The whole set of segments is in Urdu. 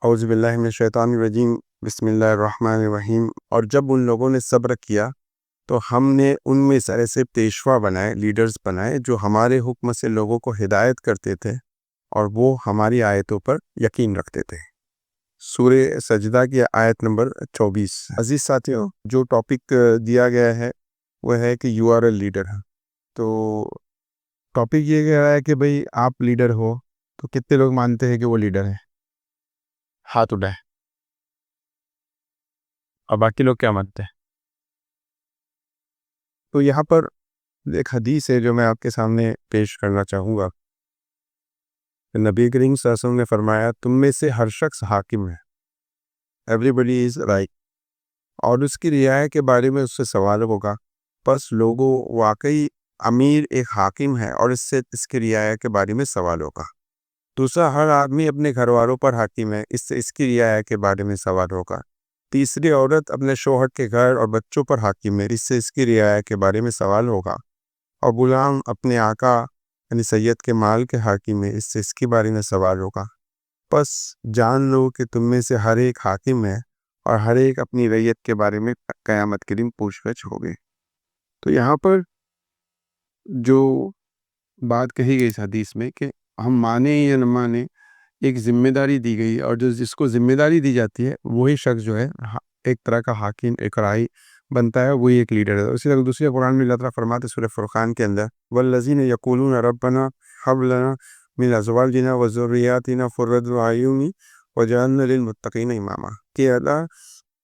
اعوذ باللہ من الشیطان الرجیم، بسم اللہ الرحمن الرحیم۔ اور جب ان لوگوں نے صبر کیا تو ہم نے ان میں سے ایسے پیشوا بنائے، لیڈرز بنائے، جو ہمارے حکم سے لوگوں کو ہدایت کرتے تھے اور وہ ہماری آیتوں پر یقین رکھتے تھے۔ سورہ سجدہ کی آیت نمبر 24۔ عزیز ساتھیوں، جو ٹاپک دیا گیا ہے وہ ہے کہ یو آر اے لیڈر۔ تو ٹاپک یہ گیا ہے کہ بھئی آپ لیڈر ہو، تو کتنے لوگ مانتے ہیں کہ وہ لیڈر ہیں؟ ہاتھ اٹھائیں۔ اور باقی لوگ کیا مانتے ہیں؟ تو یہاں پر ایک حدیث ہے جو میں آپ کے سامنے پیش کرنا چاہوں گا۔ نبی کریم صلی اللہ علیہ وسلم نے فرمایا، تم میں سے ہر شخص حاکم ہے، ایوری بڈی از رائٹ، اور اس کی رعایا کے بارے میں اس سے سوال ہوگا۔ پس لوگوں، واقعی امیر ایک حاکم ہے اور اس کی رعایا کے بارے میں سوال ہوگا۔ دوسرا، ہر آدمی اپنے گھر والوں پر حاکم ہے، اس سے اس کی رعایا کے بارے میں سوال ہوگا۔ تیسری، عورت اپنے شوہر کے گھر اور بچوں پر حاکم ہے، اس سے اس کی رعایا کے بارے میں سوال ہوگا۔ اور غلام اپنے آقا یعنی سید کے مال کے حاکم ہے، اس سے اس کے بارے میں سوال ہوگا۔ پس جان لو کہ تم میں سے ہر ایک حاکم ہے اور ہر ایک اپنی رعیت کے بارے میں قیامت کے دن پوچھ گچھ ہوگے۔ تو یہاں پر جو بات کہی گئی اس حدیث میں کہ ہم مانیں یا نہ مانیں، ایک ذمہ داری دی گئی، اور جس کو ذمہ داری دی جاتی ہے وہی شخص جو ہے ایک طرح کا حاکم، ایک رائی بنتا ہے، وہی ایک لیڈر ہے۔ اسی طرح دوسرے قرآن میں اللہ تعالیٰ فرماتے سورہ فرقان کے اندر، والذین یقولون ربنا ہب لنا من ازواجنا وذریاتنا قرۃ اعین واجعلنا للمتقین اماما، کہ اللہ،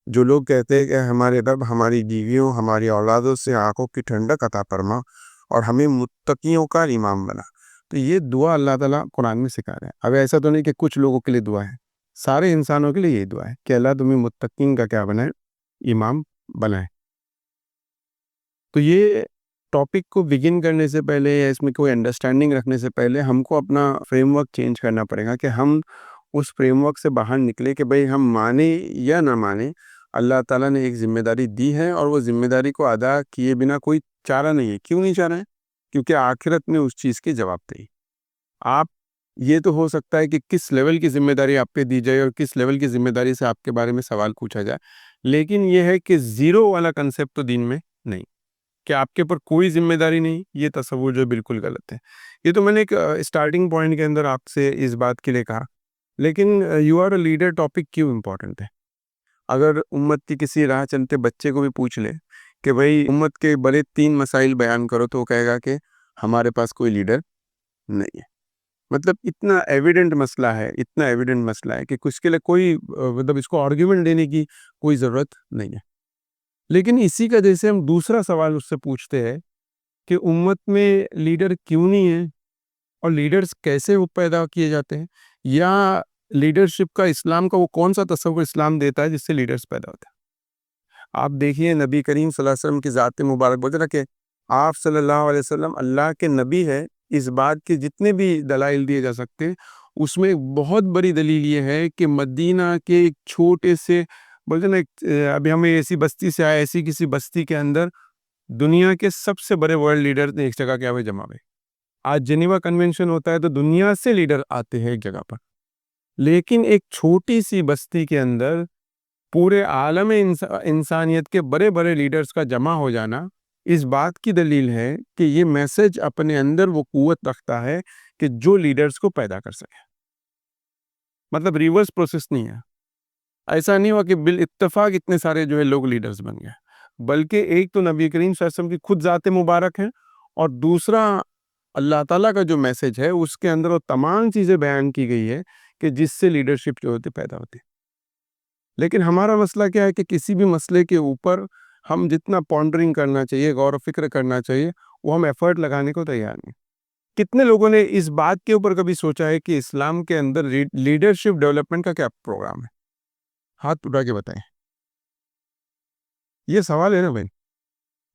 جو لوگ کہتے ہیں کہ ہمارے رب ہماری بیویوں، ہماری اولادوں سے آنکھوں کی ٹھنڈک عطا فرما اور ہمیں متقیوں کا امام بنا۔ تو یہ دعا اللہ تعالیٰ قرآن میں سکھا رہے ہیں۔ اب ایسا تو نہیں کہ کچھ لوگوں کے لیے دعا ہے، سارے انسانوں کے لیے یہ دعا ہے کہ اللہ تمہیں متقین کا کیا بنائے، امام بنائے۔ تو یہ ٹاپک کو بگن کرنے سے پہلے یا اس میں کوئی انڈرسٹینڈنگ رکھنے سے پہلے ہم کو اپنا فریم ورک چینج کرنا پڑے گا، کہ ہم اس فریم ورک سے باہر نکلے کہ بھئی ہم مانیں یا نہ مانیں، اللہ تعالیٰ نے ایک ذمہ داری دی ہے اور وہ ذمہ داری کو ادا کیے بنا کوئی چارہ نہیں ہے۔ کیوں نہیں چارہ ہے؟ کیونکہ آخرت میں اس چیز کی جواب دہی۔ آپ یہ تو ہو سکتا ہے کہ کس لیول کی ذمہ داری آپ پہ دی جائے اور کس لیول کی ذمہ داری سے آپ کے بارے میں سوال پوچھا جائے، لیکن یہ ہے کہ زیرو والا کنسیپٹ تو دین میں نہیں، کہ آپ کے اوپر کوئی ذمہ داری نہیں، یہ تصور جو بالکل غلط ہے۔ یہ تو میں نے ایک اسٹارٹنگ پوائنٹ کے اندر آپ سے اس بات کے لیے کہا، لیکن you are a leader topic کیوں امپورٹنٹ ہے؟ اگر امت کی کسی راہ چلتے بچے کو بھی پوچھ لے کہ بھئی امت کے بڑے 3 مسائل بیان کرو، تو وہ کہے گا کہ ہمارے پاس کوئی لیڈر نہیں ہے۔ مطلب اتنا ایویڈنٹ مسئلہ ہے، اتنا ایویڈنٹ مسئلہ ہے کہ کچھ کے لیے کوئی مطلب اس کو آرگیومنٹ دینے کی کوئی ضرورت نہیں ہے۔ لیکن اسی کا جیسے ہم دوسرا سوال اس سے پوچھتے ہیں کہ امت میں لیڈر کیوں نہیں ہے، اور لیڈرز کیسے وہ پیدا کیے جاتے ہیں، یا لیڈرشپ کا اسلام کا وہ کون سا تصور اسلام دیتا ہے جس سے لیڈرز پیدا ہوتے ہیں۔ آپ دیکھیے نبی کریم صلی اللہ علیہ وسلم کی ذات مبارک، بولتے نا کہ آپ صلی اللہ علیہ وسلم اللہ کے نبی ہے، اس بات کے جتنے بھی دلائل دیے جا سکتے ہیں، اس میں ایک بہت بڑی دلیل یہ ہے کہ مدینہ کے ایک چھوٹے سے، بولتے نا ابھی ہمیں ایسی بستی سے آئے، ایسی کسی بستی کے اندر دنیا کے سب سے بڑے ورلڈ لیڈر نے ایک جگہ کیا ہوئے جمع ہوئے۔ آج جنیوا کنونشن ہوتا ہے تو دنیا سے لیڈر آتے ہیں ایک جگہ پر، لیکن ایک چھوٹی سی بستی کے اندر پورے عالم انسانیت کے بڑے بڑے لیڈرز کا جمع ہو جانا اس بات کی دلیل ہے کہ یہ میسج اپنے اندر وہ قوت رکھتا ہے کہ جو لیڈرز کو پیدا کر سکے۔ مطلب ریورس پروسیس نہیں ہے، ایسا نہیں ہوا کہ بالاتفاق اتنے سارے جو ہے لوگ لیڈرز بن گئے، بلکہ ایک تو نبی کریم صلی اللہ علیہ وسلم کی خود ذات مبارک ہے، اور دوسرا اللہ تعالیٰ کا جو میسج ہے اس کے اندر وہ تمام چیزیں بیان کی گئی ہے کہ جس سے لیڈرشپ جو ہوتی پیدا ہوتی۔ لیکن ہمارا مسئلہ کیا ہے کہ کسی بھی مسئلے کے اوپر ہم جتنا پونڈرنگ کرنا چاہیے، غور و فکر کرنا چاہیے، وہ ہم ایفرٹ لگانے کو تیار نہیں۔ کتنے لوگوں نے اس بات کے اوپر کبھی سوچا ہے کہ اسلام کے اندر لیڈرشپ ڈیولپمنٹ کا کیا پروگرام ہے؟ ہاتھ اٹھا کے بتائیں۔ یہ سوال ہے نا بھائی۔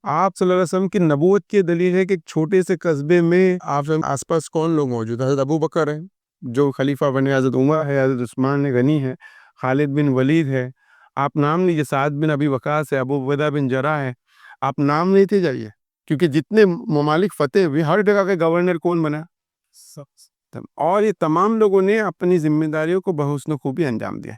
آپ صلی اللہ علیہ وسلم کی نبوت کی دلیل ہے کہ ایک چھوٹے سے قصبے میں آپ آس پاس کون لوگ موجود ہیں؟ حضرت ابو بکر ہے جو خلیفہ بنے، حضرت عمر ہے، حضرت عثمان غنی ہے، خالد بن ولید ہے، آپ نام لیجیے، سعد بن ابی وقاص ہے، ابو عبیدہ بن جراح ہے، آپ نام لیتے جائیے، کیونکہ جتنے ممالک فتح ہوئے ہر جگہ کے گورنر کون بنا؟ اور یہ تمام لوگوں نے اپنی ذمہ داریوں کو بحسن خوبی انجام دیا.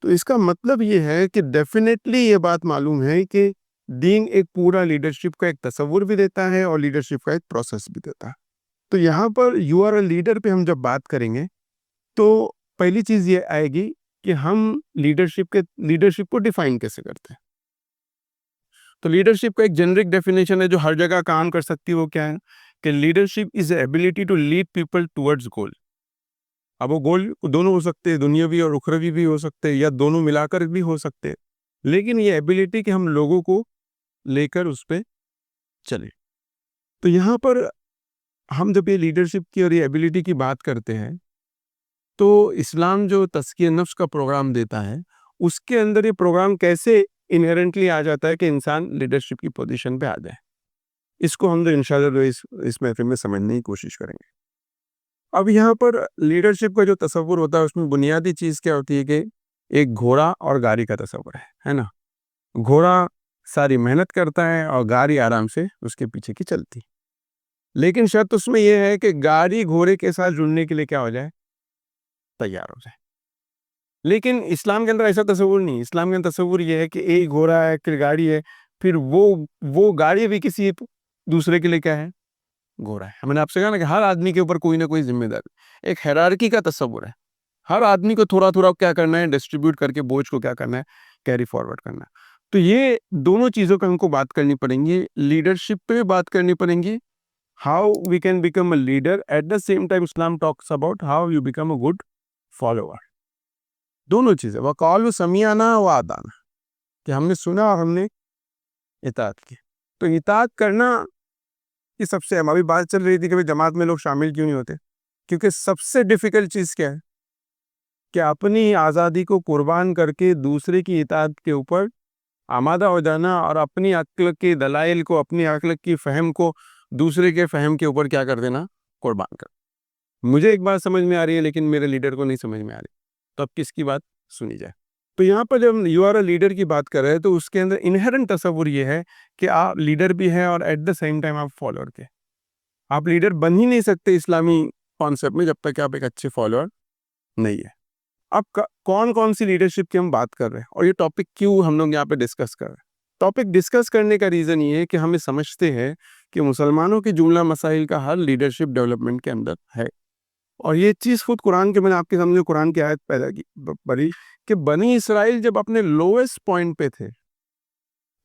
تو اس کا مطلب یہ ہے کہ ڈیفینیٹلی یہ بات معلوم ہے کہ دین ایک پورا لیڈرشپ کا ایک تصور بھی دیتا ہے اور لیڈرشپ کا ایک پروسیس بھی دیتا ہے. تو یہاں پر یو آر اے لیڈر پہ ہم جب بات کریں گے تو پہلی چیز یہ آئے گی کہ ہم لیڈرشپ کو ڈیفائن کیسے کرتے ہیں. تو لیڈرشپ کا ایک جنرک ڈیفینیشن ہے جو ہر جگہ کام کر سکتی ہے. وہ کیا ہے کہ leadership is a ability to lead people towards goal. اب وہ گول دونوں ہو سکتے ہیں، دنیاوی اور اخروی بھی ہو سکتے ہیں، یا دونوں ملا کر بھی ہو سکتے ہیں، لیکن یہ ایبلٹی کہ ہم لوگوں کو لے کر اس پہ چلے. تو یہاں پر ہم جب یہ لیڈرشپ کی اور یہ ایبلٹی کی بات کرتے ہیں تو اسلام جو تزکیہ نفس کا پروگرام دیتا ہے اس کے اندر یہ پروگرام کیسے انہیرنٹلی آ جاتا ہے کہ انسان لیڈرشپ کی پوزیشن پہ آ جائے. اس کو ہم انشاءاللہ اس محفل میں سمجھنے کی کوشش کریں گے. اب یہاں پر لیڈرشپ کا جو تصور ہوتا ہے اس میں بنیادی چیز کیا ہوتی ہے کہ ایک گھوڑا اور گاڑی کا تصور ہے نا. گھوڑا ساری محنت کرتا ہے اور گاڑی آرام سے اس کے پیچھے کی چلتی. لیکن شرط اس میں یہ ہے کہ گاڑی گھوڑے کے ساتھ جڑنے کے لیے کیا ہو جائے، تیار ہو جائے. لیکن اسلام کے اندر ایسا تصور نہیں. اسلام کے اندر تصور یہ ہے کہ ایک گھوڑا ہے، پھر گاڑی ہے، پھر وہ گاڑی بھی کسی دوسرے کے لیے کیا ہے، گھوڑا ہے. میں نے آپ سے کہا نا کہ ہر آدمی کے اوپر کوئی نہ کوئی ذمہ داری، ایک ہیرارکی کا تصور ہے. ہر آدمی کو تھوڑا تھوڑا کیا کرنا ہے، ڈسٹریبیوٹ کر کے بوجھ کو کیا کرنا ہے، کیری فارورڈ کرنا ہے. تو یہ دونوں چیزوں پہ ہم کو بات کرنی پڑیں گی. لیڈرشپ پہ بات کرنی پڑیں گی، how we can become a leader. At the same time اسلام talks about how you become a good follower. دونوں چیزیں، وقالوا سمعنا واطعنا، کہ ہم نے سنا اور ہم نے اطاعت کی. تو اطاعت کرنا یہ سب سے اہم. ابھی بات چل رہی تھی کہ جماعت میں لوگ شامل کیوں نہیں ہوتے، کیونکہ سب سے ڈیفیکلٹ چیز کیا ہے کہ اپنی آزادی کو قربان کر کے دوسرے کی اطاعت کے اوپر آمادہ ہو جانا اور اپنی عقل کے دلائل کو، اپنی عقل کی فہم کو دوسرے کے فہم کے اوپر کیا کر دینا، قربان کر. مجھے ایک بات سمجھ میں آ رہی ہے لیکن میرے لیڈر کو نہیں سمجھ میں آ رہی، تو اب کس کی بات سنی جائے. تو یہاں پر جب یو آر اے لیڈر کی بات کر رہے ہیں تو اس کے اندر انہیرنٹ تصور یہ ہے کہ آپ لیڈر بھی ہیں اور ایٹ دا سیم ٹائم آپ فالوور کے. آپ لیڈر بن ہی نہیں سکتے اسلامی کانسیپٹ میں جب تک کہ آپ ایک اچھے فالوور نہیں ہے. اب کون سی لیڈرشپ کی ہم بات کر رہے ہیں اور یہ ٹاپک کیوں ہم لوگ یہاں پہ ڈسکس کر رہے ہیں. ٹاپک ڈسکس کرنے کا ریزن یہ ہے کہ ہمیں سمجھتے ہیں کہ مسلمانوں کے جملہ مسائل کا حل لیڈرشپ ڈیولپمنٹ کے اندر ہے. اور یہ چیز خود قرآن کے، میں نے آپ کے سامنے قرآن کی آیت پیدا کی پڑھی کہ بنی اسرائیل جب اپنے لویسٹ پوائنٹ پہ تھے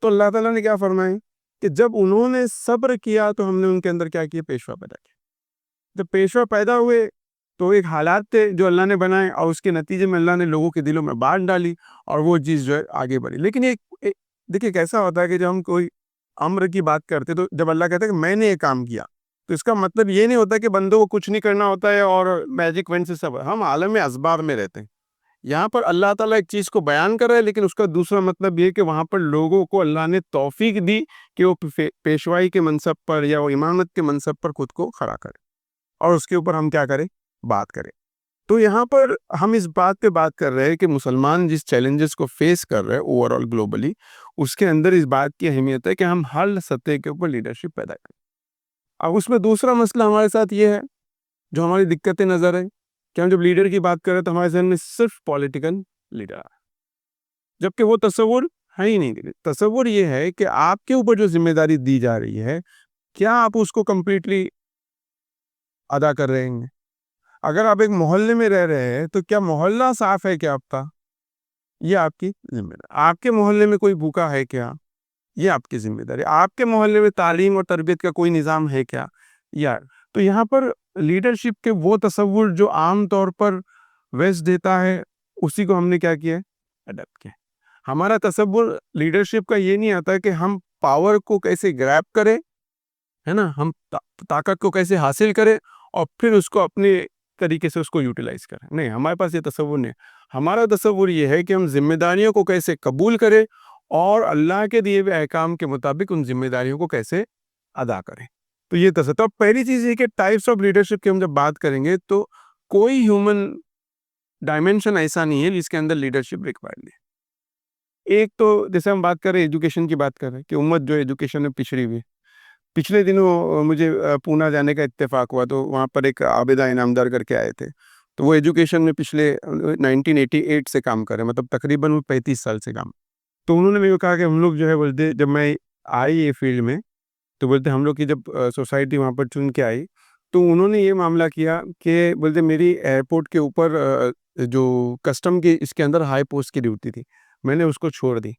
تو اللہ تعالیٰ نے کیا فرمایا کہ جب انہوں نے صبر کیا تو ہم نے ان کے اندر کیا کیا، پیشوا پیدا کیا. جب پیشوا پیدا ہوئے تو ایک حالات تھے جو اللہ نے بنائے اور اس کے نتیجے میں اللہ نے لوگوں کے دلوں میں بات ڈالی اور وہ چیز جو ہے آگے بڑھی. لیکن دیکھیے کیسا ہوتا ہے کہ جب ہم کوئی امر کی بات کرتے تو جب اللہ کہتا ہے کہ میں نے یہ کام کیا تو اس کا مطلب یہ نہیں ہوتا کہ بندوں کو کچھ نہیں کرنا ہوتا ہے اور میجک ون سے سب. ہم عالم اسباب میں رہتے ہیں. یہاں پر اللہ تعالیٰ ایک چیز کو بیان کر رہا ہے لیکن اس کا دوسرا مطلب یہ کہ وہاں پر لوگوں کو اللہ نے توفیق دی کہ وہ پیشوائی کے منصب پر یا وہ امامت کے منصب پر خود کو کھڑا کرے اور اس کے اوپر ہم کیا کریں، بات کریں. تو یہاں پر ہم اس بات پہ بات کر رہے ہیں کہ مسلمان جس چیلنجز کو فیس کر رہے ہیں اوور آل گلوبلی، اس کے اندر اس بات کی اہمیت ہے کہ ہم ہر سطح کے اوپر لیڈرشپ پیدا کریں. اب اس میں دوسرا مسئلہ ہمارے ساتھ یہ ہے جو ہماری دقتیں نظر ہے کہ ہم جب لیڈر کی بات کریں تو ہمارے ذہن میں صرف پولیٹیکل لیڈر ہے، جبکہ وہ تصور ہے ہی نہیں. تصور یہ ہے کہ آپ کے اوپر جو ذمہ داری دی جا رہی ہے کیا آپ اس کو کمپلیٹلی ادا کر رہے ہیں. اگر آپ ایک محلے میں رہ رہے ہیں تو کیا محلہ صاف ہے کیا آپ کا، یہ آپ کی ذمہ داری. آپ کے محلے میں کوئی بھوکا ہے کیا، یہ آپ کی ذمہ داری. آپ کے محلے میں تعلیم اور تربیت کا کوئی نظام ہے کیا، یار. تو یہاں پر لیڈرشپ کے وہ تصور جو عام طور پر ویسٹ دیتا ہے اسی کو ہم نے کیا کیا، اڈاپٹ کیا. ہمارا تصور لیڈرشپ کا یہ نہیں آتا کہ ہم پاور کو کیسے گریب کریں، ہے نا، ہم طاقت کو کیسے حاصل کریں اور پھر اس کو اپنے طریقے سے اس کو یوٹیلائز کریں. نہیں، ہمارے پاس یہ تصور نہیں. ہمارا تصور یہ ہے کہ ہم ذمہ داریوں کو کیسے قبول کریں اور اللہ کے دیے ہوئے احکام کے مطابق ان ذمہ داریوں کو کیسے ادا کریں. تو یہ تصور. تو پہلی چیز یہ کہ ٹائپس آف لیڈرشپ کی ہم جب بات کریں گے تو کوئی ہیومن ڈائمینشن ایسا نہیں ہے جس کے اندر لیڈرشپ ریکوائرڈ ہے. ایک تو جیسے ہم بات کر رہے ہیں ایجوکیشن کی بات کر رہے ہیں کہ امت جو ایجوکیشن میں پچھڑی ہوئی پچھلے دنوں مجھے پونا جانے کا اتفاق ہوا، تو وہاں پر ایک عابدہ انعامدار کر کے آئے تھے، تو وہ ایجوکیشن میں پچھلے 1988 سے کام کر رہے ہیں، مطلب تقریباً وہ 35 سال سے کام. تو انہوں نے میرے کو کہا کہ ہم لوگ جو ہے بولتے جب میں آئی یہ فیلڈ میں، تو بولتے ہم لوگ کی جب سوسائٹی وہاں پر چن کے آئی، تو انہوں نے یہ معاملہ کیا کہ بولتے میری ایئرپورٹ کے اوپر جو کسٹم کی اس کے اندر ہائی پوسٹ کی ڈیوٹی تھی، میں نے اس کو چھوڑ دی.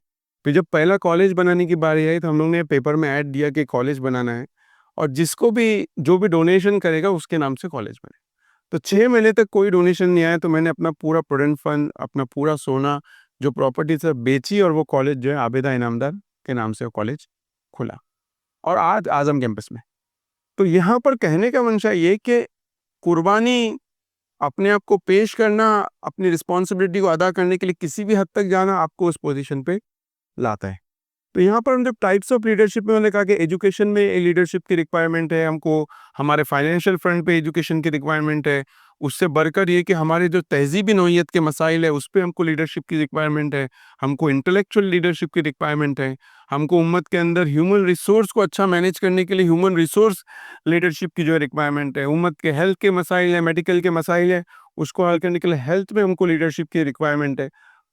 پھر جب پہلا کالج بنانے کی باری آئی تو ہم لوگ نے پیپر میں ایڈ دیا کہ کالج بنانا ہے، اور جس کو بھی جو بھی ڈونیشن کرے گا اس کے نام سے کالج بنے. تو 6 مہینے تک کوئی ڈونیشن نہیں آیا، تو میں نے اپنا پورا پروویڈنٹ فنڈ، اپنا پورا سونا جو پراپرٹی سے بیچی، اور وہ کالج جو ہے عابدہ انعامدار کے نام سے وہ کالج کھلا، اور آج اعظم کیمپس میں. تو یہاں پر کہنے کا منشا یہ کہ قربانی، اپنے آپ کو پیش کرنا، اپنی رسپانسبلٹی کو ادا کرنے کے لیے کسی بھی حد تک جانا آپ کو اس پوزیشن پہ لاتا ہے. تو یہاں پر ہم جب ٹائپس آف لیڈرشپ میں، میں نے کہا کہ ایجوکیشن میں لیڈرشپ کی ریکوائرمنٹ ہے، ہم کو ہمارے فائنینشیل فرنٹ پہ ایجوکیشن کی ریکوائرمنٹ ہے، اس سے بڑھ کر یہ کہ ہمارے جو تہذیبی نوعیت کے مسائل ہے اس پہ ہم کو لیڈرشپ کی ریکوائرمنٹ ہے، ہم کو انٹلیکچوئل لیڈرشپ کی ریکوائرمنٹ ہے، ہم کو امت کے اندر ہیومن ریسورس کو اچھا مینیج کرنے کے لیے ہیومن ریسورس لیڈرشپ کی جو ریکوائرمنٹ ہے، امت کے ہیلتھ کے مسائل ہے، میڈیکل کے مسائل ہے، اس کو حل کرنے کے لیے ہیلتھ میں ہم کو لیڈرشپ کی ریکوائرمنٹ ہے.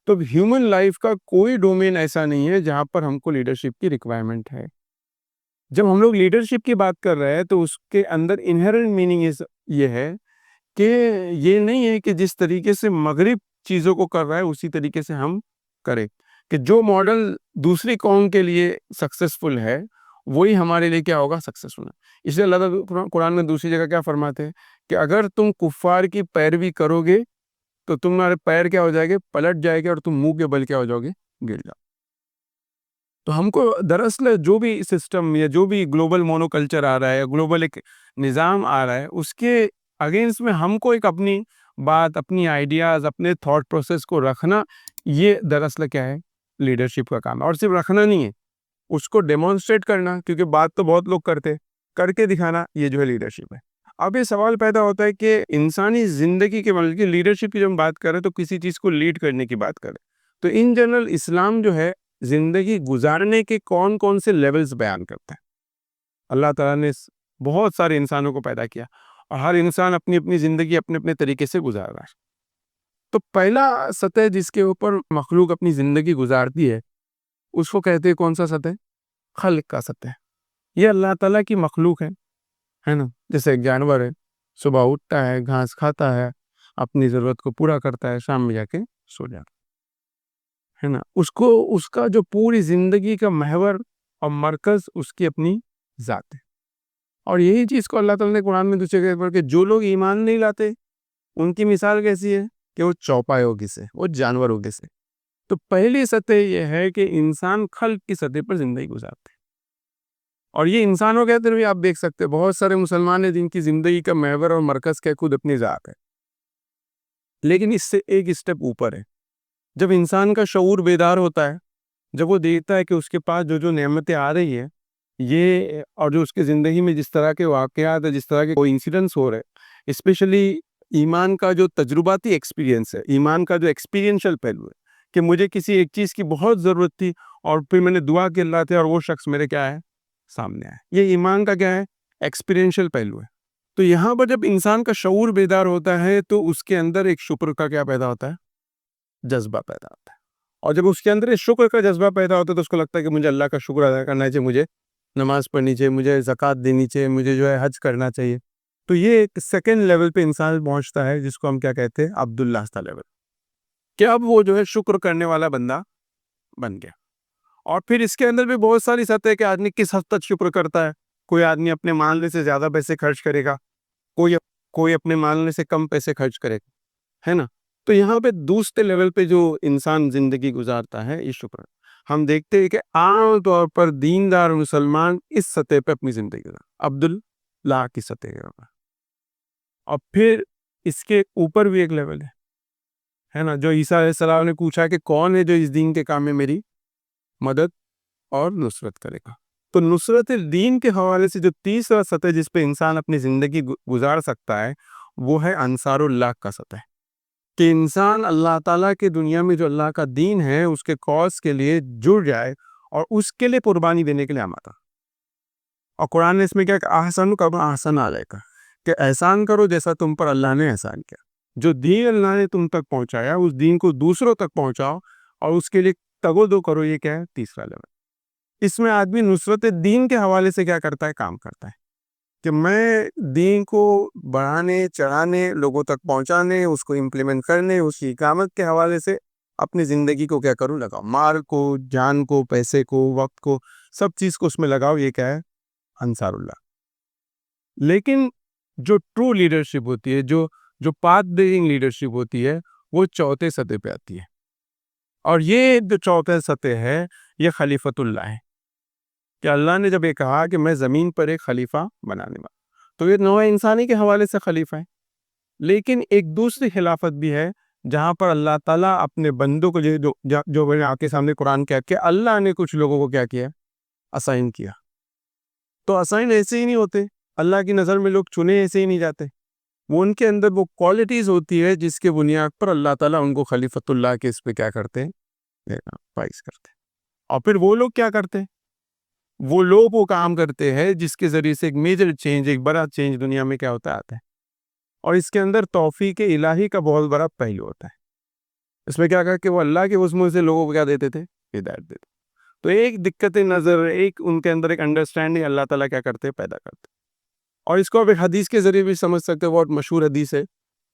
تو ہیومن لائف کا کوئی ڈومین ایسا نہیں ہے جہاں پر ہم کو لیڈرشپ کی ریکوائرمنٹ ہے. جب ہم لوگ لیڈرشپ کی بات کر رہے ہیں تو اس کے اندر انہرنٹ میننگ یہ ہے کہ یہ نہیں ہے کہ جس طریقے سے مغرب چیزوں کو کر رہا ہے اسی طریقے سے ہم کریں، کہ جو ماڈل دوسری قوم کے لیے سکسیسفل ہے وہی ہمارے لیے کیا ہوگا، سکسیسفل ہے. اس لیے اللہ تعالیٰ قرآن میں دوسری جگہ کیا فرماتے ہیں کہ اگر تم کفار کی پیروی کرو گے تو تمہارے پیر کیا ہو جائے گے، پلٹ جائے گے، اور تم منہ کے بل کیا ہو جاؤ گے، گر جاؤ. تو ہم کو دراصل جو بھی سسٹم یا جو بھی گلوبل مونو کلچر آ رہا ہے، گلوبل ایک نظام آ رہا ہے، اس کے اگینسٹ میں ہم کو ایک اپنی بات، اپنی آئیڈیاز، اپنے تھاٹ پروسیس کو رکھنا، یہ دراصل کیا ہے، لیڈرشپ کا کام ہے. اور صرف رکھنا نہیں ہے، اس کو ڈیمونسٹریٹ کرنا، کیونکہ بات تو بہت لوگ کرتے، کر کے دکھانا، یہ جو ہے لیڈرشپ ہے. اب یہ سوال پیدا ہوتا ہے کہ انسانی زندگی کے مطلب کہ لیڈرشپ کی جب ہم بات کریں تو کسی چیز کو لیڈ کرنے کی بات کریں، تو ان جنرل اسلام جو ہے زندگی گزارنے کے کون کون سے لیولز بیان کرتا ہے. اللہ تعالیٰ نے بہت سارے انسانوں کو پیدا کیا، اور ہر انسان اپنی اپنی زندگی اپنے اپنے طریقے سے گزار رہا ہے. تو پہلا سطح جس کے اوپر مخلوق اپنی زندگی گزارتی ہے اس کو کہتے ہیں کون سا سطح، خلق کا سطح. یہ اللہ تعالیٰ کی مخلوق ہے نا. جیسے ایک جانور ہے، صبح اٹھتا ہے، گھاس کھاتا ہے، اپنی ضرورت کو پورا کرتا ہے، شام میں جا کے سو جاتا ہے نا. اس کو اس کا جو پوری زندگی کا محور اور مرکز اس کی اپنی ذات ہے. اور یہی چیز کو اللہ تعالیٰ نے قرآن میں دوسرے جگہ پر کہ جو لوگ ایمان نہیں لاتے ان کی مثال کیسی ہے کہ وہ چوپایوں کی سے، وہ جانوروں کے سے. تو پہلی سطح یہ ہے کہ انسان خلق کی سطح پر زندگی گزارتے ہیں. اور یہ انسانوں کے اندر بھی آپ دیکھ سکتے ہیں بہت سارے مسلمان ہیں جن کی زندگی کا محور اور مرکز کیا خود اپنی ذات ہے، لیکن اس سے ایک اسٹیپ اوپر ہے. جب انسان کا شعور بیدار ہوتا ہے، جب وہ دیکھتا ہے کہ اس کے پاس جو جو نعمتیں آ رہی ہیں یہ، اور جو اس کی زندگی میں جس طرح کے واقعات ہیں، جس طرح کے کوئی انسیڈنٹس ہو رہے ہیں، اسپیشلی ایمان کا جو تجرباتی ایکسپیرینس ہے، ایمان کا جو ایکسپیرینشل پہلو ہے کہ مجھے کسی ایک چیز کی بہت ضرورت تھی اور پھر میں نے دعا کی اللہ سے اور وہ شخص میرے کیا ہے، سامنے آئے. یہ ایمان کا کیا ہے، ایکسپیرینشل پہلو ہے. تو یہاں پر جب انسان کا شعور بیدار ہوتا ہے تو اس کے اندر ایک شکر کا کیا پیدا ہوتا ہے، جذبہ پیدا ہوتا ہے. اور جب اس کے اندر ایک شکر کا جذبہ پیدا ہوتا ہے تو اس کو لگتا ہے کہ مجھے اللہ کا شکر ادا کرنا چاہیے، مجھے نماز پڑھنی چاہیے، مجھے زکوٰۃ دینی چاہیے، مجھے جو ہے حج کرنا چاہیے. تو یہ ایک سیکنڈ لیول پہ انسان پہنچتا ہے جس کو ہم کیا کہتے ہیں، عبداللہ لیول، کہ اب وہ جو ہے شکر کرنے والا بندہ بن گیا. اور پھر اس کے اندر بھی بہت ساری سطح کہ آدمی کس حد تک شکر کرتا ہے. کوئی آدمی اپنے مالنے سے زیادہ پیسے خرچ کرے گا، کوئی اپنے مالنے سے کم پیسے خرچ کرے گا، ہے نا. تو یہاں پہ دوسرے لیول پہ جو انسان زندگی گزارتا ہے یہ شکر ہے. ہم دیکھتے ہیں کہ عام طور پر دیندار مسلمان اس سطح پہ اپنی زندگی گزارتا، عبداللہ کی سطح پر. اور پھر اس کے اوپر بھی ایک لیول ہے نا، جو عیسیٰ علیہ السلام نے پوچھا کہ کون ہے جو اس دین کے کام میں میری مدد اور نصرت کرے گا. تو نصرت دین کے حوالے سے جو تیسرا سطح جس پہ انسان اپنی زندگی گزار سکتا ہے وہ ہے انصار اللہ کا سطح، کہ انسان اللہ تعالیٰ کے دنیا میں جو اللہ کا دین ہے اس کے کاز کے لیے جڑ جائے اور اس کے لیے قربانی دینے کے لیے آمادہ. اور قرآن نے اس میں کیا کہ احسن کما احسن علیکم، کہ احسان کرو جیسا تم پر اللہ نے احسان کیا. جو دین اللہ نے تم تک پہنچایا اس دین کو دوسروں تک پہنچاؤ اور اس کے لیے تگو دو کرو. یہ کیا ہے؟ تیسرا لیول. اس میں آدمی نصرت دین کے حوالے سے کیا کرتا ہے؟ کام کرتا ہے کہ میں دین کو بڑھانے چڑھانے لوگوں تک پہنچانے اس کو امپلیمنٹ کرنے اس کی اقامت کے حوالے سے اپنی زندگی کو کیا کروں؟ لگاؤ. مال کو، جان کو، پیسے کو، وقت کو، سب چیز کو اس میں لگاؤ. یہ کیا ہے؟ انصار اللہ. لیکن جو ٹرو لیڈرشپ ہوتی ہے، جو پاتھ بریکنگ لیڈرشپ ہوتی ہے، وہ چوتھے سطح پہ آتی ہے. اور یہ جو چوتھے سطح ہے یہ خلیفۃ اللہ ہے. کہ اللہ نے جب یہ کہا کہ میں زمین پر ایک خلیفہ بنانے والا، تو یہ نوع انسانی کے حوالے سے خلیفہ ہے. لیکن ایک دوسری خلافت بھی ہے جہاں پر اللہ تعالیٰ اپنے بندوں کو جو میں نے آپ کے سامنے قرآن کہا کہ اللہ نے کچھ لوگوں کو کیا کیا؟ اسائن کیا. تو اسائن ایسے ہی نہیں ہوتے. اللہ کی نظر میں لوگ چنے ایسے ہی نہیں جاتے. وہ ان کے اندر وہ کوالٹیز ہوتی ہے جس کے بنیاد پر اللہ تعالیٰ ان کو خلیفۃ اللہ کے اس پہ کیا کرتے ہیں؟ فائز کرتے ہیں. اور پھر وہ لوگ کیا کرتے ہیں؟ وہ لوگ وہ کام کرتے ہیں جس کے ذریعے سے ایک میجر چینج، ایک بڑا چینج دنیا میں کیا ہوتا آتا ہے. اور اس کے اندر توفیق الہی کا بہت بڑا پہلو ہوتا ہے. اس میں کیا کہا کہ وہ اللہ کے عزم سے لوگوں کو کیا دیتے تھے؟ ہدایت دیتے. تو ایک دقت نظر، ایک ان کے اندر ایک انڈرسٹینڈنگ اللہ تعالیٰ کیا کرتے؟ پیدا کرتے. اور اس کو آپ ایک حدیث کے ذریعے بھی سمجھ سکتے ہیں. بہت مشہور حدیث ہے.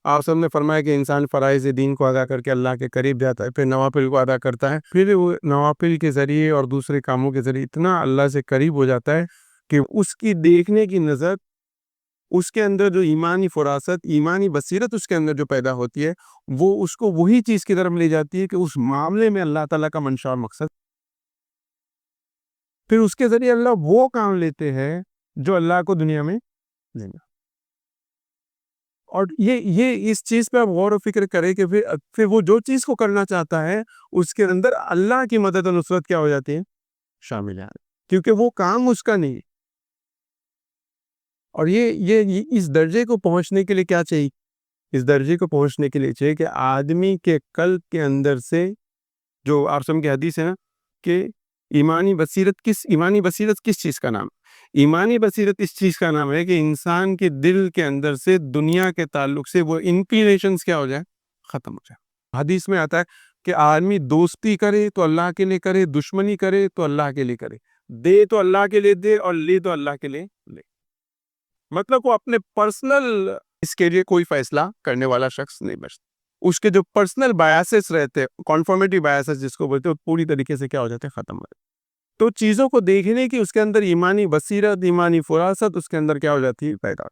آپ سب نے فرمایا کہ انسان فرائض دین کو ادا کر کے اللہ کے قریب جاتا ہے، پھر نوافل کو ادا کرتا ہے، پھر وہ نوافل کے ذریعے اور دوسرے کاموں کے ذریعے اتنا اللہ سے قریب ہو جاتا ہے کہ اس کی دیکھنے کی نظر، اس کے اندر جو ایمانی فراست، ایمانی بصیرت اس کے اندر جو پیدا ہوتی ہے، وہ اس کو وہی چیز کی طرف لے جاتی ہے کہ اس معاملے میں اللہ تعالیٰ کا منشا اور مقصد. پھر اس کے ذریعے اللہ وہ کام لیتے ہیں جو اللہ کو دنیا میں لینا. اور یہ اس چیز پہ آپ غور و فکر کریں کہ پھر وہ جو چیز کو کرنا چاہتا ہے اس کے اندر اللہ کی مدد و نصرت کیا ہو جاتی ہے؟ شامل ہے. کیونکہ وہ کام اس کا نہیں. اور یہ اس درجے کو پہنچنے کے لیے کیا چاہیے؟ اس درجے کو پہنچنے کے لیے چاہیے کہ آدمی کے قلب کے اندر سے، جو آپ سم کی حدیث ہے نا کہ ایمانی بصیرت کس چیز کا نام؟ ایمانی بصیرت اس چیز کا نام ہے کہ انسان کے دل کے اندر سے دنیا کے تعلق سے وہ انکلینیشنز کیا ہو جائے؟ ختم ہو جائے. حدیث میں آتا ہے کہ آدمی دوستی کرے تو اللہ کے لیے کرے، دشمنی کرے تو اللہ کے لیے کرے، دے تو اللہ کے لیے دے اور لے تو اللہ کے لیے لے. مطلب وہ اپنے پرسنل اس کے لیے کوئی فیصلہ کرنے والا شخص نہیں بچتا. اس کے جو پرسنل بایاسز رہتے، کنفرمیٹی بایاسز جس کو بولتے ہیں، پوری طریقے سے کیا ہو جاتے ہیں؟ ختم ہو جاتے. تو چیزوں کو دیکھنے کی اس کے اندر ایمانی بصیرت، ایمانی فراست اس کے اندر کیا ہو جاتی ہے؟ پیدا.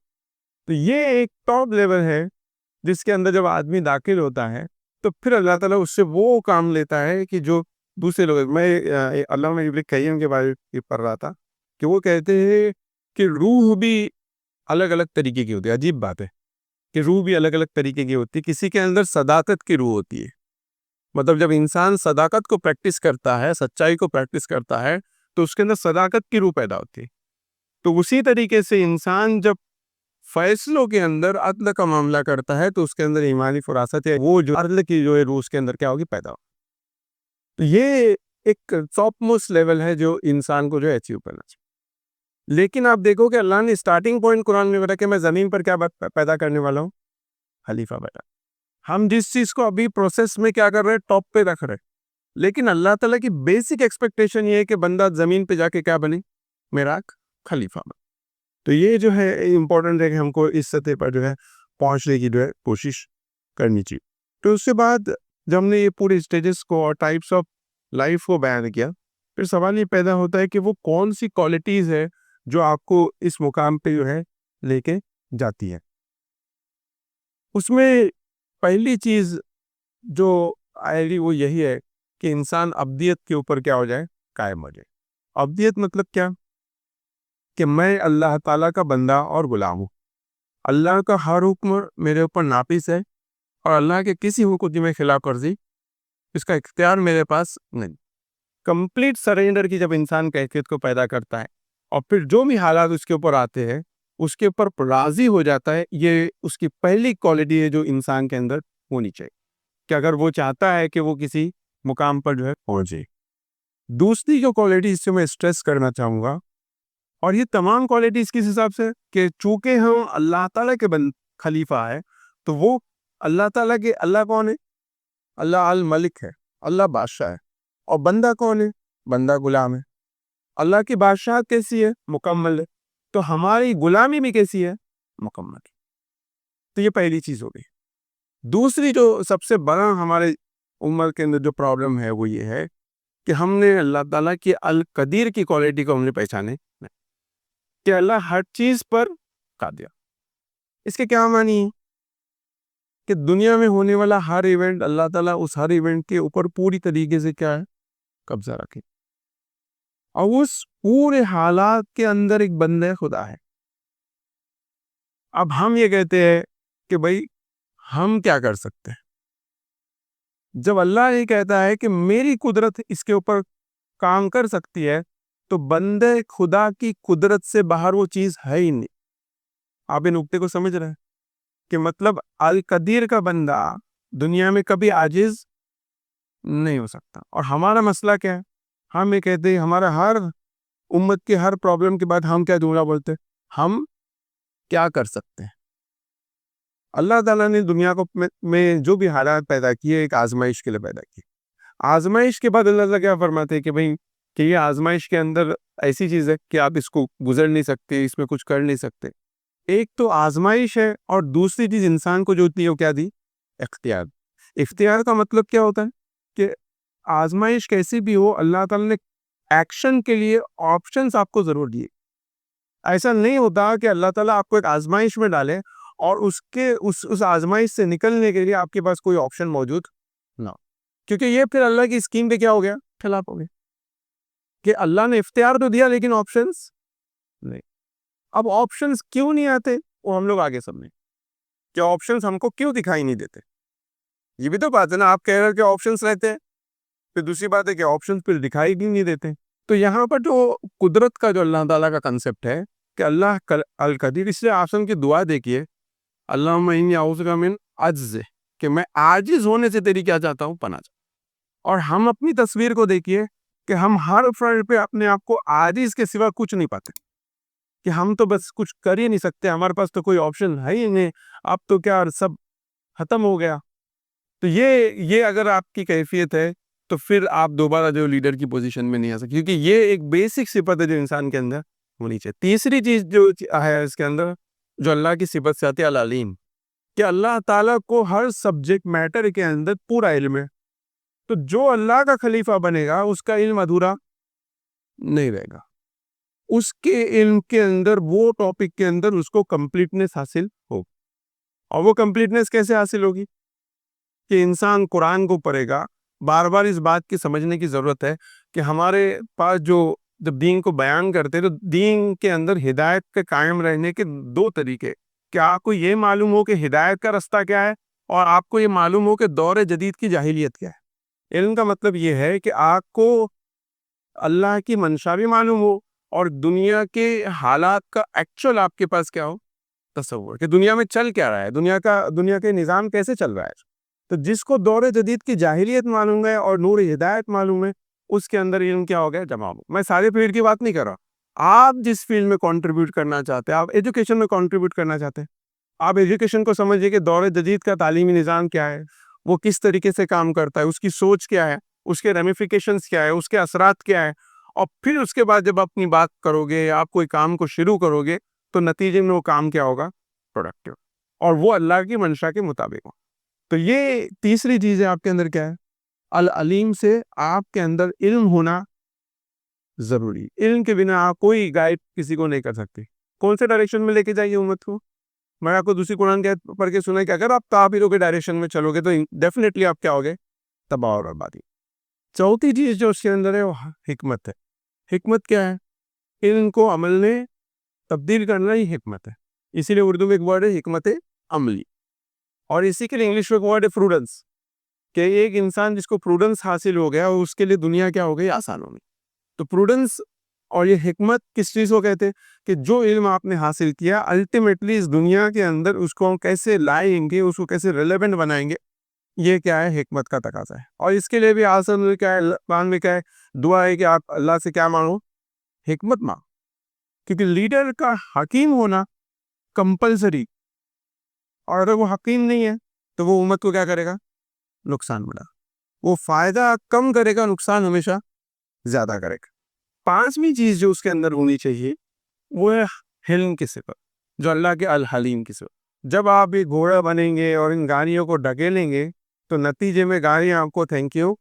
تو یہ ایک ٹاپ لیول ہے جس کے اندر جب آدمی داخل ہوتا ہے تو پھر اللہ تعالیٰ اس سے وہ کام لیتا ہے کہ جو دوسرے لوگ. میں علامہ ابن قیم کے بارے میں پڑھ رہا تھا کہ وہ کہتے ہیں کہ روح بھی الگ الگ طریقے کی ہوتی ہے. عجیب بات ہے کہ روح بھی الگ الگ طریقے کی ہوتی ہے. کسی کے اندر صداقت کی روح ہوتی ہے. مطلب جب انسان صداقت کو پریکٹس کرتا ہے، سچائی کو پریکٹس کرتا ہے، تو اس کے اندر صداقت کی روح پیدا ہوتی ہے. تو اسی طریقے سے انسان جب فیصلوں کے اندر عدل کا معاملہ کرتا ہے تو اس کے اندر ایمانی فراست ہے، وہ جو عدل کی جو ہے روح اس کے اندر کیا ہوگی؟ پیدا ہوگی. تو یہ ایک ٹاپ موسٹ لیول ہے جو انسان کو جو ہے اچیو کرنا چاہیے. لیکن آپ دیکھو کہ اللہ نے اسٹارٹنگ پوائنٹ قرآن میں بتا کہ میں زمین پر کیا پیدا کرنے والا ہوں؟ خلیفہ بیٹا. ہم جس چیز کو ابھی پروسیس میں کیا کر رہے ہیں؟ ٹاپ پہ رکھ رہے ہیں. لیکن اللہ تعالیٰ کی بیسک ایکسپیکٹیشن یہ ہے کہ بندہ زمین پہ جا کے کیا بنے؟ میرا خلیفہ بنے. تو یہ جو ہے امپورٹنٹ ہے کہ ہم کو اس سطح پر جو ہے پہنچنے کی جو ہے کوشش کرنی چاہیے. تو اس کے بعد جب ہم نے یہ پورے اسٹیجز کو اور ٹائپس آف لائف کو بیان کیا، پھر سوال یہ پیدا ہوتا ہے کہ وہ کون سی کوالٹیز ہے جو آپ کو اس مقام پہ جو ہے لے کے جاتی ہے. اس میں پہلی چیز جو آئے گی وہ یہی ہے کہ انسان ابدیت کے اوپر کیا ہو جائے؟ قائم ہو جائے. ابدیت مطلب کیا؟ کہ میں اللہ تعالیٰ کا بندہ اور غلام ہوں. اللہ کا ہر حکم میرے اوپر نافذ ہے اور اللہ کے کسی حکم کی میں خلاف ورزی اس کا اختیار میرے پاس نہیں. کمپلیٹ سرینڈر کی جب انسان کیفیت کو پیدا کرتا ہے اور پھر جو بھی حالات اس کے اوپر آتے ہیں اس کے اوپر راضی ہو جاتا ہے، یہ اس کی پہلی کوالٹی ہے جو انسان کے اندر ہونی چاہیے کہ اگر وہ چاہتا ہے کہ وہ کسی مقام پر جو ہے پہنچے. دوسری جو کوالٹی اس سے میں اسٹریس کرنا چاہوں گا اور یہ تمام کوالٹیز کس حساب سے کہ چونکہ ہم اللہ تعالیٰ کے خلیفہ ہے، تو وہ اللہ تعالیٰ کے، اللہ کون ہے؟ اللہ الملک ہے، اللہ بادشاہ ہے، اور بندہ کون ہے؟ بندہ غلام ہے۔ اللہ کی بادشاہت کیسی ہے؟ مکمل ہے، تو ہماری غلامی بھی کیسی ہے؟ مکمل ہے۔ تو یہ پہلی چیز ہو گئی۔ دوسری جو سب سے بڑا ہمارے امت کے اندر جو پرابلم ہے وہ یہ ہے کہ ہم نے اللہ تعالیٰ کی القدیر کی کوالٹی کو ہم نے پہچانے نہیں، کہ اللہ ہر چیز پر قادر۔ اس کے کیا معنی ہے؟ کہ دنیا میں ہونے والا ہر ایونٹ اللہ تعالیٰ اس ہر ایونٹ کے اوپر پوری طریقے سے کیا ہے؟ قبضہ رکھے، اور اس پورے حالات کے اندر ایک بندہ خدا ہے۔ اب ہم یہ کہتے ہیں کہ بھائی ہم کیا کر سکتے ہیں؟ جب اللہ یہ کہتا ہے کہ میری قدرت اس کے اوپر کام کر سکتی ہے، تو بندے خدا کی قدرت سے باہر وہ چیز ہے ہی نہیں۔ آپ یہ نقطے کو سمجھ رہے ہیں کہ مطلب القدیر کا بندہ دنیا میں کبھی عاجز نہیں ہو سکتا۔ اور ہمارا مسئلہ کیا ہے؟ ہم یہ کہتے ہیں، ہمارا ہر امت کے ہر پرابلم کے بعد ہم کیا جملہ بولتے ہیں؟ ہم کیا کر سکتے ہیں؟ اللہ تعالیٰ نے دنیا کو میں جو بھی حالات پیدا کیے ایک آزمائش کے لیے پیدا کیے۔ آزمائش کے بعد اللہ تعالیٰ کیا فرماتے ہیں کہ بھئی کہ یہ آزمائش کے اندر ایسی چیز ہے کہ آپ اس کو گزر نہیں سکتے، اس میں کچھ کر نہیں سکتے۔ ایک تو آزمائش ہے، اور دوسری چیز انسان کو جو ہوتی ہے وہ کیا دی؟ اختیار۔ اختیار کا مطلب کیا ہوتا ہے؟ کہ آزمائش کیسی بھی ہو، اللہ تعالیٰ نے ایکشن کے لیے آپشنز آپ کو ضرور دیے۔ ایسا نہیں ہوتا کہ اللہ تعالیٰ آپ کو ایک آزمائش میں ڈالے اور اس آزمائش سے نکلنے کے لیے آپ کے پاس کوئی آپشن موجود نہ ہو، کیونکہ یہ پھر اللہ کی اسکیم پہ کیا ہو گیا؟ خلاف ہو گیا، کہ اللہ نے اختیار تو دیا لیکن آپشنز نہیں۔ اب آپشنز کیوں نہیں آتے وہ ہم لوگ آگے سمجھیں کہ آپشنز ہم کو کیوں دکھائی نہیں دیتے۔ یہ بھی تو بات ہے نا، آپ کہہ رہے کہ آپشنز رہتے ہیں، پھر دوسری بات ہے کہ آپشنز پھر دکھائی بھی نہیں دیتے۔ تو یہاں پر جو قدرت کا جو اللہ تعالیٰ کا کنسپٹ ہے کہ اللہ القدیر، اس لیے آسم کی دعا دیکھیے، اللہم انی اعوذ بک من عجز، کہ میں عاجز ہونے سے تیری کیا چاہتا ہوں؟ پناہ چاہتا ہوں۔ اور ہم اپنی تصویر کو دیکھیے کہ ہم ہر فرد پہ اپنے آپ کو عاجز کے سوا کچھ نہیں پاتے، کہ ہم تو بس کچھ کر ہی نہیں سکتے، ہمارے پاس تو کوئی آپشن ہے ہی نہیں، اب تو کیا سب ختم ہو گیا۔ تو یہ اگر آپ کی کیفیت ہے تو پھر آپ دوبارہ جو لیڈر کی پوزیشن میں نہیں آ سکتے، کیونکہ یہ ایک بیسک صفت ہے جو انسان کے اندر ہونی چاہیے۔ تیسری چیز جو ہے اس کے اندر جو اللہ کی صفت سے آتی ہے، العلیم، کہ اللہ تعالیٰ کو ہر سبجیکٹ میٹر کے اندر پورا علم ہے۔ تو جو اللہ کا خلیفہ بنے گا اس کا علم ادھورا نہیں رہے گا، اس کے علم کے اندر وہ ٹاپک کے اندر اس کو کمپلیٹنس حاصل ہوگی۔ اور وہ کمپلیٹنس کیسے حاصل ہوگی؟ کہ انسان قرآن کو پڑھے گا، بار بار اس بات کی سمجھنے کی ضرورت ہے کہ ہمارے پاس جب دین کو بیان کرتے تو دین کے اندر ہدایت کے قائم رہنے کے دو طریقے، کہ آپ کو یہ معلوم ہو کہ ہدایت کا رستہ کیا ہے، اور آپ کو یہ معلوم ہو کہ دور جدید کی جاہلیت کیا ہے۔ علم کا مطلب یہ ہے کہ آپ کو اللہ کی منشا بھی معلوم ہو، اور دنیا کے حالات کا ایکچوئل آپ کے پاس کیا ہو؟ تصور، کہ دنیا میں چل کیا رہا ہے، دنیا کے نظام کیسے چل رہا ہے۔ تو جس کو دور جدید کی جاہلیت معلوم ہے اور نور ہدایت معلوم ہے، اس کے اندر علم کیا ہو گیا؟ جمع ہو۔ میں سارے فیلڈ کی بات نہیں کر رہا، آپ جس فیلڈ میں کنٹریبیوٹ کرنا چاہتے ہیں، آپ ایجوکیشن میں کنٹریبیوٹ کرنا چاہتے ہیں، آپ ایجوکیشن کو سمجھیے کہ دور جدید کا تعلیمی نظام کیا ہے، وہ کس طریقے سے کام کرتا ہے، اس کی سوچ کیا ہے، اس کے ریمیفیکیشنز کیا ہے، اس کے اثرات کیا ہے، اور پھر اس کے بعد جب آپ اپنی بات کرو گے، آپ کوئی کام کو شروع کرو گے، تو نتیجے میں وہ کام کیا ہوگا؟ پروڈکٹیو، اور وہ اللہ کی منشا کے مطابق ہو۔ تو یہ تیسری چیز ہے آپ کے اندر کیا ہے؟ العلیم، سے آپ کے اندر علم ہونا ضروری۔ علم کے بنا آپ کوئی گائیڈ کسی کو نہیں کر سکتے۔ کون سے ڈائریکشن میں لے کے جائیے امت کو؟ میں آپ کو دوسری قرآن کے پڑھ کے سنا کہ اگر آپ تعبیروں کے ڈائریکشن میں چلو گے تو ڈیفینیٹلی آپ کیا ہوگے؟ تباہ اور بربادی۔ چوتھی چیز جو اس کے اندر ہے وہ حکمت ہے۔ حکمت کیا ہے؟ علم کو عمل میں تبدیل کرنا ہی حکمت ہے۔ اسی لیے اردو میں ایک ورڈ ہے حکمت عملی، اور اسی کے لیے انگلش میں ایک ورڈ ہے پروڈنس، کہ ایک انسان جس کو پروڈنس حاصل ہو گیا اس کے لیے دنیا کیا ہو گئی؟ آسان ہو گئی۔ تو پروڈنس اور یہ حکمت کس چیز کو کہتے ہیں؟ کہ جو علم آپ نے حاصل کیا الٹیمیٹلی اس دنیا کے اندر اس کو ہم کیسے لائیں گے، اس کو کیسے ریلیونٹ بنائیں گے، یہ کیا ہے؟ حکمت کا تقاضا ہے۔ اور اس کے لیے بھی آسان میں کیا ہے؟ قرآن میں کیا ہے؟ دعا ہے کہ آپ اللہ سے کیا مانگو؟ حکمت مانگو۔ کیونکہ لیڈر کا حکیم ہونا کمپلسری، اور اگر وہ حکیم نہیں ہے تو وہ امت کو کیا کرے گا؟ نقصان بڑھا، وہ فائدہ کم کرے گا، نقصان ہمیشہ زیادہ کرے گا۔ پانچویں چیز جو اس کے اندر ہونی چاہیے وہ ہے حلم کی صفت، جو اللہ کے الحلیم کی صفت۔ جب آپ ایک گھوڑا بنیں گے اور ان گاڑیوں کو ڈھکیلیں گے تو نتیجے میں گاڑیاں آپ کو تھینک یو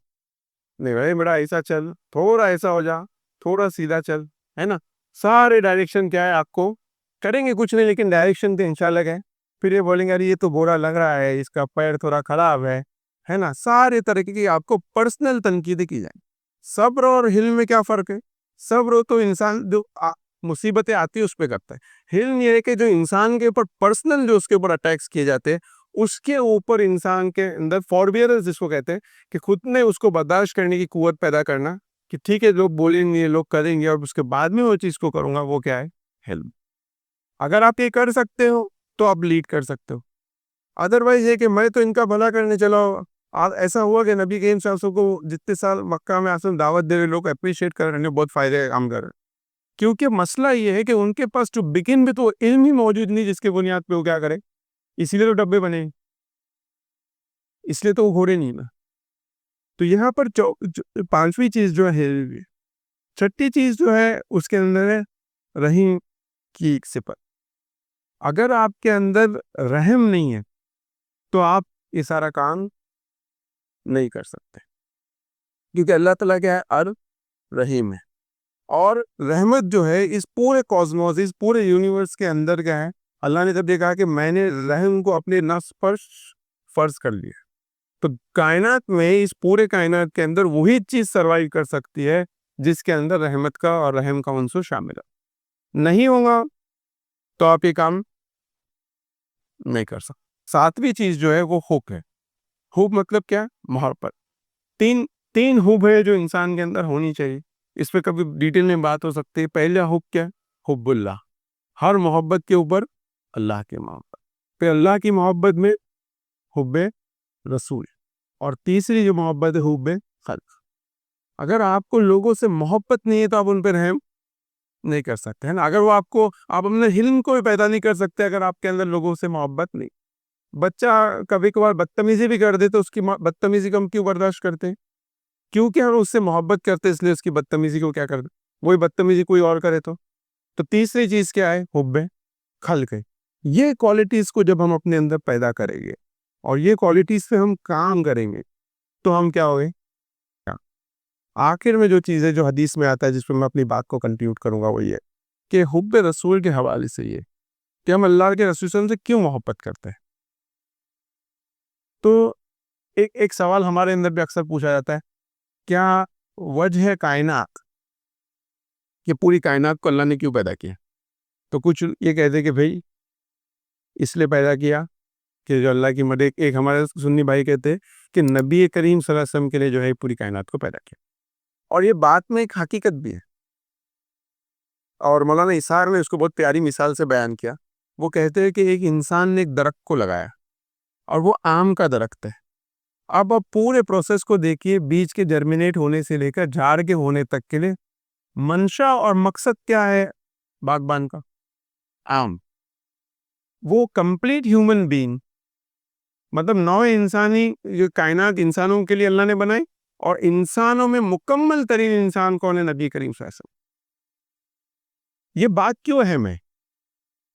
نہیں، بھائی بڑا ایسا چل، تھوڑا ایسا ہو جا، تھوڑا سیدھا چل، ہے نا، سارے ڈائریکشن کیا ہے آپ کو کریں گے کچھ نہیں، لیکن ڈائریکشن تو انشاءاللہ ہے۔ پھر یہ بولیں گے ارے یہ تو بورا لگ رہا ہے، اس کا پیر تھوڑا خراب ہے نا، سارے طریقے کی آپ کو پرسنل تنقید کی جائیں۔ صبر اور حلم میں کیا فرق ہے؟ صبر تو انسان جو مصیبتیں آتی ہے اس پہ کرتا ہے، حلم یہ ہے کہ جو انسان کے اوپر پرسنل جو اس کے اوپر اٹیکس کیے جاتے ہیں اس کے اوپر انسان کے اندر فوربیئرنس جس کو کہتے ہیں کہ خود نے اس کو برداشت کرنے کی قوت پیدا کرنا، کہ ٹھیک ہے لوگ بولیں گے، لوگ کریں گے، اور اس کے بعد میں وہ چیز کو کروں گا، وہ کیا ہے؟ حلم۔ اگر آپ یہ کر سکتے ہو تو آپ لیڈ کر سکتے ہو، ادروائز یہ کہ میں تو ان کا بھلا کرنے چلا ہوں۔ ایسا ہوا کہ نبی کریم صلی اللہ علیہ وسلم کو جتنے سال مکہ میں اصل دعوت دے رہے لوگ اپریشیٹ کر رہے ہیں، بہت فائدے کام کر رہے ہیں، کیونکہ مسئلہ یہ ہے کہ ان کے پاس جو بگن میں تو علم ہی موجود نہیں جس کے بنیاد پہ وہ کیا کرے، اسی لیے تو ڈبے بنے، اس لیے تو وہ گھوڑے نہیں نا۔ تو یہاں پر پانچویں چیز جو ہے، چھٹی چیز جو ہے اس کے اندر ہے رحیم کی صفت۔ اگر آپ کے اندر رحم نہیں ہے تو آپ یہ سارا کام نہیں کر سکتے، کیونکہ اللہ تعالیٰ کیا ہے؟ رحیم ہے، اور رحمت جو ہے اس پورے کوزموس، اس پورے یونیورس کے اندر کیا ہے؟ اللہ نے جب یہ کہا کہ میں نے رحم کو اپنے نفس پر فرض کر لیا، تو کائنات میں، اس پورے کائنات کے اندر وہی چیز سروائیو کر سکتی ہے جس کے اندر رحمت کا اور رحم کا عنصر شامل ہے۔ نہیں ہوگا تو آپ یہ کام نہیں کر سکتے۔ ساتویں چیز جو ہے وہ حب ہے۔ حب مطلب کیا؟ محبت۔ تین حب ہے جو انسان کے اندر ہونی چاہیے، اس پہ کبھی ڈیٹیل میں بات ہو سکتی ہے۔ پہلا حب کیا؟ حب اللہ، ہر محبت کے اوپر اللہ کی محبت، پھر اللہ کی محبت میں حب رسول، اور تیسری جو محبت ہے حب خلق۔ اگر آپ کو لوگوں سے محبت نہیں ہے تو آپ ان پہ رحم نہیں کر سکتے ہیں نا۔ اگر وہ آپ اپنے حلم کو بھی پیدا نہیں کر سکتے اگر آپ کے اندر لوگوں سے محبت نہیں۔ بچہ کبھی کبھار بدتمیزی بھی کر دے تو اس کی بدتمیزی کو ہم کیوں برداشت کرتے ہیں؟ کیونکہ ہم اس سے محبت کرتے، اس لیے اس کی بدتمیزی کو کیا کرتے، وہی بدتمیزی کوئی اور کرے تو تیسری چیز کیا ہے؟ حب خلق ہے۔ یہ کوالٹیز کو جب ہم اپنے اندر پیدا کریں گے اور یہ کوالٹیز پہ ہم کام کریں گے تو ہم کیا ہوئے؟ آخر میں جو چیز ہے جو حدیث میں آتا ہے جس پہ میں اپنی بات کو کنکلیوڈ کروں گا وہ یہ کہ حب رسول کے حوالے سے یہ کہ ہم اللہ کے رسول صلی اللہ علیہ وسلم سے کیوں محبت کرتے ہیں۔ تو ایک سوال ہمارے اندر بھی اکثر پوچھا جاتا ہے، کیا وجہ کائنات، کہ پوری کائنات کو اللہ نے کیوں پیدا کیا؟ تو کچھ یہ کہتے ہیں کہ بھئی اس لیے پیدا کیا کہ جو اللہ کی مدد، ایک ہمارے سنی بھائی کہتے ہیں کہ نبی کریم صلی اللہ علیہ وسلم کے لیے جو ہے پوری کائنات کو پیدا کیا، اور یہ بات میں ایک حقیقت بھی ہے، اور مولانا اسحاق نے اس کو بہت پیاری مثال سے بیان کیا۔ وہ کہتے ہیں کہ ایک انسان نے ایک درخت کو لگایا اور وہ آم کا درخت ہے۔ اب آپ پورے پروسیس کو دیکھیے، بیج کے جرمینیٹ ہونے سے لے کر جھاڑ کے ہونے تک کے لیے منشا اور مقصد کیا ہے باغبان کا؟ آم۔ وہ کمپلیٹ ہیومن بینگ، مطلب نوع انسانی جو کائنات انسانوں کے لیے اللہ نے بنائی، اور انسانوں میں مکمل ترین انسان کون ہے؟ نبی کریم صلی اللہ علیہ وسلم۔ یہ بات کیوں اہم ہے؟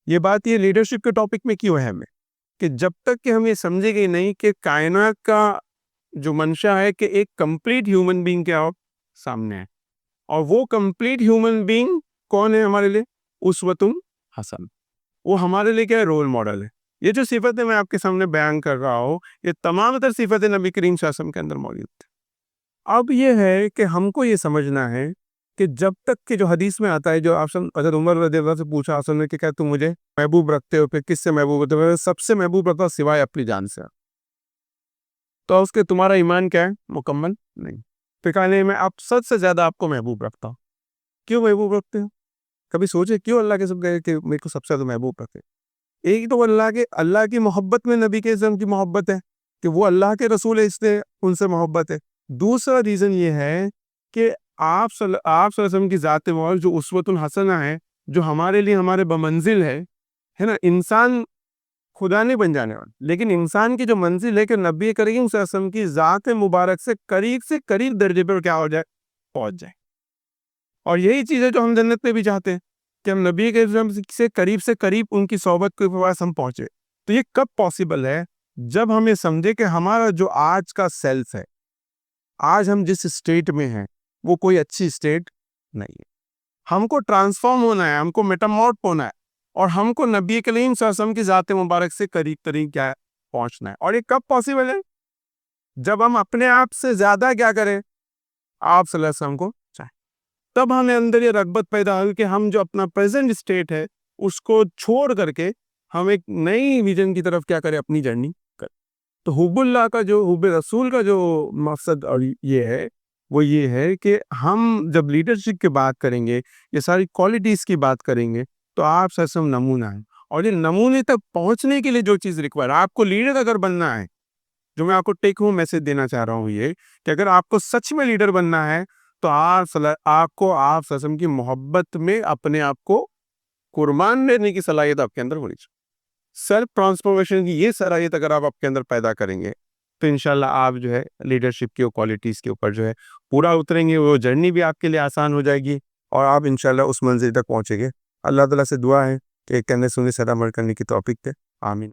یہ بات یہ لیڈرشپ کے ٹاپک میں کیوں اہم ہے کہ جب تک کہ ہم یہ سمجھے گے نہیں کہ کائنات کا جو منشا ہے کہ ایک کمپلیٹ ہیومن بینگ کیا ہو سامنے ہے، اور وہ کمپلیٹ ہیومن بینگ کون ہے ہمارے لیے؟ اسوۃ حسن، وہ ہمارے لیے کیا ہے؟ رول ماڈل ہے۔ یہ جو صفتیں میں آپ کے سامنے بیان کر رہا ہوں یہ تمام تر صفتیں نبی کریم صلی اللہ علیہ وسلم کے اندر موجود تھیں۔ اب یہ ہے کہ ہم کو یہ سمجھنا ہے کہ جب تک کہ جو حدیث میں آتا ہے، جو آپ حضرت عمر رضی اللہ سے پوچھا اصل میں کہ کیا تم مجھے محبوب رکھتے ہو؟ پھر کس سے محبوب ہوتے ہو؟ سب سے محبوب رکھتا سوائے اپنی جان سے۔ تو اس کے تمہارا ایمان کیا ہے؟ مکمل نہیں۔ پھر کہنے میں آپ سب سے زیادہ آپ کو محبوب رکھتا ہوں۔ کیوں محبوب رکھتے ہو؟ کبھی سوچے کیوں اللہ کے سب کہے کہ میرے کو سب سے زیادہ محبوب رکھے؟ ایک تو اللہ کی محبت میں نبی کے اسلام کی محبت ہے کہ وہ اللہ کے رسول ہے، اس لیے ان سے محبت ہے۔ دوسرا ریزن یہ ہے کہ آپ صلی اللہ علیہ وسلم کی ذات مبارک جو اسوۃ الحسنہ ہے جو ہمارے لیے ہمارے بمنزل ہے نا. انسان خدا نہیں بن جانے والا، لیکن انسان کی جو منزل ہے کہ نبی کریم صلی اللہ علیہ وسلم کی ذات مبارک سے قریب درجے پر کیا ہو جائے، پہنچ جائے. اور یہی چیز ہے جو ہم جنت میں بھی چاہتے ہیں کہ ہم نبی کے سے قریب ان کی صحبت کے پاس ہم پہنچے. تو یہ کب پاسبل ہے؟ جب ہم یہ سمجھے کہ ہمارا جو آج کا سیلف ہے، آج ہم جس اسٹیٹ میں ہیں وہ کوئی اچھی اسٹیٹ نہیں ہے. ہم کو ٹرانسفارم ہونا ہے، ہم کو میٹامورف ہونا ہے، اور ہم کو نبی کریم صلی اللہ علیہ وسلم کی ذات مبارک سے قریب کیا ہے، پہنچنا ہے. اور یہ کب پاسبل ہے؟ جب ہم اپنے آپ سے زیادہ کیا کریں، آپ صلی اللہ علیہ وسلم کو چاہیں. تب ہمیں اندر یہ رغبت پیدا ہوئی کہ ہم جو اپنا پریزنٹ اسٹیٹ ہے اس کو چھوڑ کر کے ہم ایک نئی ویژن کی طرف کیا کریں، اپنی جرنی کریں. تو حب اللہ کا جو حب رسول کا جو مقصد اور یہ ہے وہ یہ ہے کہ ہم جب لیڈرشپ کی بات کریں گے، یہ ساری کوالٹیز کی بات کریں گے، تو آپ سب نمونہ ہیں. اور یہ نمونے تک پہنچنے کے لیے جو چیز ریکوائر، آپ کو لیڈر اگر بننا ہے، جو میں آپ کو ٹیک ہوم میسج دینا چاہ رہا ہوں یہ کہ اگر آپ کو سچ میں لیڈر بننا ہے تو آپ کو کی محبت میں اپنے آپ کو قربان دینے کی صلاحیت آپ کے اندر ہونی چاہیے. سیلف ٹرانسفارمیشن کی یہ صلاحیت اگر آپ کے اندر پیدا کریں گے تو انشاءاللہ آپ جو ہے لیڈرشپ کی کوالٹیز کے اوپر جو ہے پورا اتریں گے. وہ جرنی بھی آپ کے لیے آسان ہو جائے گی اور آپ انشاءاللہ اس منزل تک پہنچیں گے. اللہ تعالیٰ سے دعا ہے کہ کہنے سننے سے عمل کرنے کی توفیق دے. آمین.